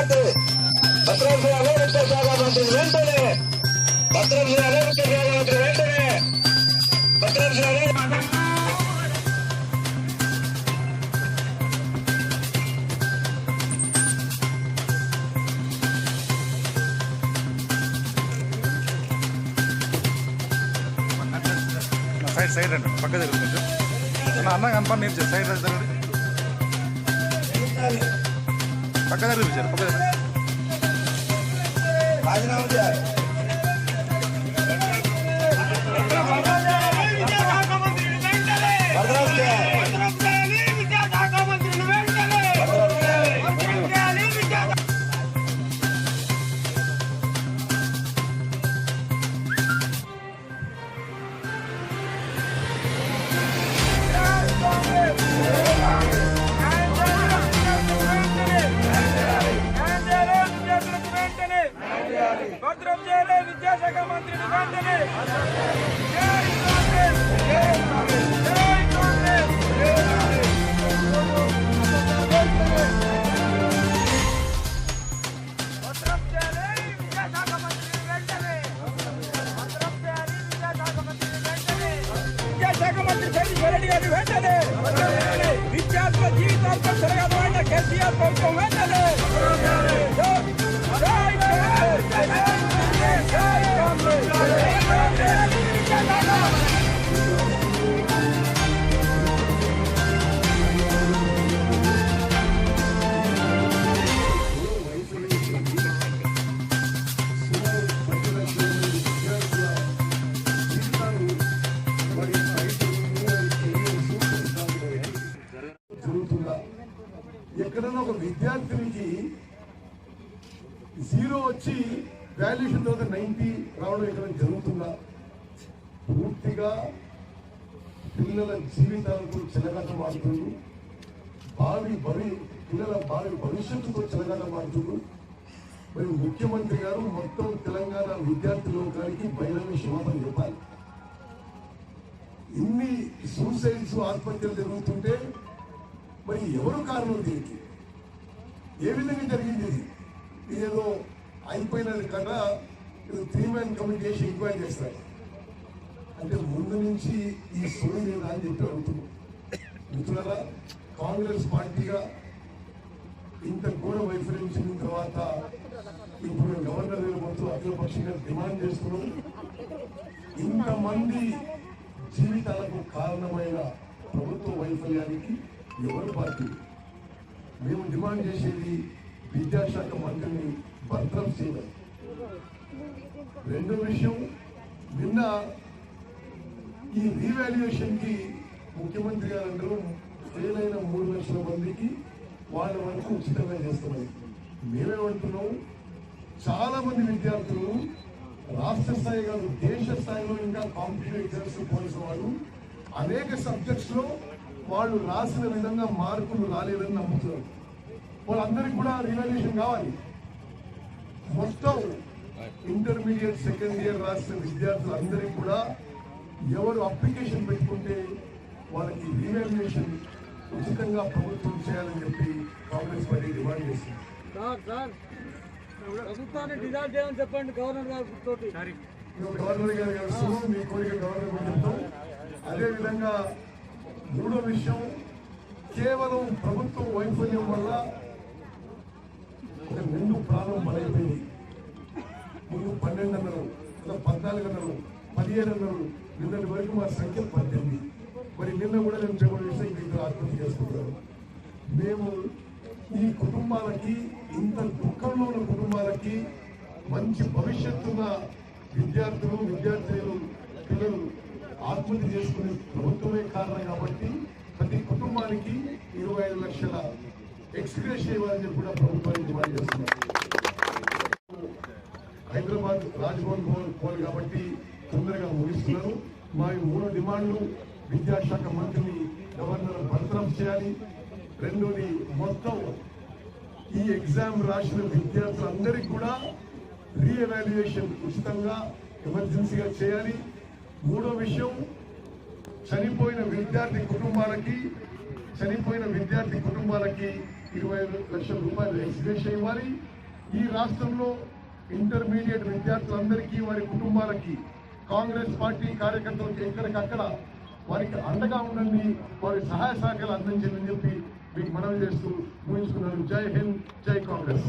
మంత్రి భద్రం శ్రీ అలవిద్య శాఖ మంత్రి వెంటనే భద్రం శ్రీ అలవిద్య శాఖ మంత్రి వెంటనే భద్రం శ్రీ సైడ్ రండి పక్క దగ్గర అన్న కనపడి నేను సైడ్ జరగండి పక్క దగ్గర చూసారు పక్క దగ్గర రాజీనామా చేయాలి భద్రం చేయాలి విద్యాశాఖ మంత్రిని వెంటనే విద్యాశాఖ మంత్రి రెడ్డి గారి వెంటనే విద్యార్థుల జీవితాలతో తిరగబడిన కేసీఆర్ ప్రభుత్వం వెంటనే ఎక్కడన్నా ఒక విద్యార్థినికి 0 వచ్చి వాల్యుయేషన్ తర్వాత 90 రావడం ఎక్కడ జరుగుతుందా? పూర్తిగా పిల్లల జీవితాలతో చెలగాటమాడుతుంది, పిల్లల భావి భవిష్యత్తుతో చెలగాటమాడుతుంది. మరి ముఖ్యమంత్రి గారు మొత్తం తెలంగాణ విద్యార్థి లోకానికి బహిరంగ క్షమాపణ చెప్పాలి. ఇన్ని సూసైడ్స్ ఆత్మహత్యలు జరుగుతుంటే మరి ఎవరు కారణం దీనికి? ఏ విధంగా జరిగింది? ఇదేదో అయిపోయినది కదా, ఇది 3-man కమిటీ చేసి ఎంక్వైరీ చేస్తారు అంటే ముందు నుంచి ఈ సోయి లేదా అని చెప్పి అడుగుతున్నాం. మిత్రులారా, కాంగ్రెస్ పార్టీగా ఇంత ఘోర వైఫల్యం చెందిన తర్వాత ఇప్పుడు గవర్నర్ మొత్తం అఖిలపక్షంగా డిమాండ్ చేస్తున్నాం. ఇంతమంది జీవితాలకు కారణమైన ప్రభుత్వ వైఫల్యానికి ఎవరు పార్టీ? మేము డిమాండ్ చేసేది విద్యాశాఖ మంత్రిని భద్రం చేయాలి. రెండో విషయం, నిన్న ఈ రీవాల్యుయేషన్ కి ముఖ్యమంత్రి గారు అందరూ ఫెయిల్ అయిన 3 లక్షల మందికి వాళ్ళ వరకు ఉచితంగా చేస్తున్నారు. మేమేమంటున్నాం, చాలా మంది విద్యార్థులు రాష్ట్ర స్థాయి కాదు దేశ స్థాయిలో ఇంకా కాంపిటేటివ్ ఎగ్జామ్స్ పోలీసు వాళ్ళు అనేక సబ్జెక్ట్స్ లో వాళ్ళు రాసిన విధంగా మార్కులు రాలేదని నమ్ముతున్నారు. వాళ్ళందరికీ కూడా రివాల్యుయేషన్ కావాలి. మొత్తం ఇంటర్మీడియట్ సెకండ్ ఇయర్ రాసిన విద్యార్థులందరికీ కూడా ఎవరు అప్లికేషన్ పెట్టుకుంటే వాళ్ళకి రివాల్యుయేషన్ ఉచితంగా ప్రభుత్వం చేయాలని చెప్పి కాంగ్రెస్ పార్టీ డిమాండ్ చేసింది. చెప్పండి గవర్నర్ గారు మీ కోరిక గవర్నర్ చెప్తాం. అదేవిధంగా మూడో విషయం, కేవలం ప్రభుత్వం వైఫల్యం వల్ల ఒక నిండు ప్రాణం బలైపోయింది. ముందు 12 అన్నారు, 14 అన్నారు, 17 అన్నారు, నిన్నటి వరకు మా సంఖ్య 18. మరి నిన్న కూడా నేను చెప్పిన ఇంకా ఆత్మహత్య చేసుకుంటారు. మేము ఈ కుటుంబాలకి, ఇంత దుఃఖంలో ఉన్న కుటుంబాలకి మంచి భవిష్యత్తున్న విద్యార్థులు పిల్లలు ఆత్మహత్య చేసుకునే ప్రభుత్వమే కారణం కాబట్టి ప్రతి కుటుంబానికి 25 లక్షల ఎక్స్గ్రేషన్ ఇవ్వాలని చెప్పి కూడా ప్రభుత్వాన్ని డిమాండ్ చేస్తున్నారు. హైదరాబాద్ రాజ్భవన్ పోల్ కాబట్టి తొందరగా ముగిస్తున్నారు. మా 3 డిమాండ్లు విద్యాశాఖ మంత్రిని గవర్నర్ భద్రం చేయాలి. రెండోది, మొత్తం ఈ ఎగ్జామ్ రాసిన విద్యార్థులందరికీ కూడా రీఎవాల్యుయేషన్ ఉచితంగా ఎమర్జెన్సీగా చేయాలి. మూడో విషయం, చనిపోయిన విద్యార్థి కుటుంబాలకి 25 లక్షల రూపాయలు ఎక్స్గ్రేషన్ ఇవ్వాలి. ఈ రాష్ట్రంలో ఇంటర్మీడియట్ విద్యార్థులందరికీ వారి కుటుంబాలకి కాంగ్రెస్ పార్టీ కార్యకర్తలకు ఎక్కడికక్కడ వారికి అండగా ఉండండి, వారి సహాయ సహకారాలు అందించండి అని చెప్పి మీకు మనవి చేస్తూ ముగించుకున్నాను. జై హింద్, జై కాంగ్రెస్.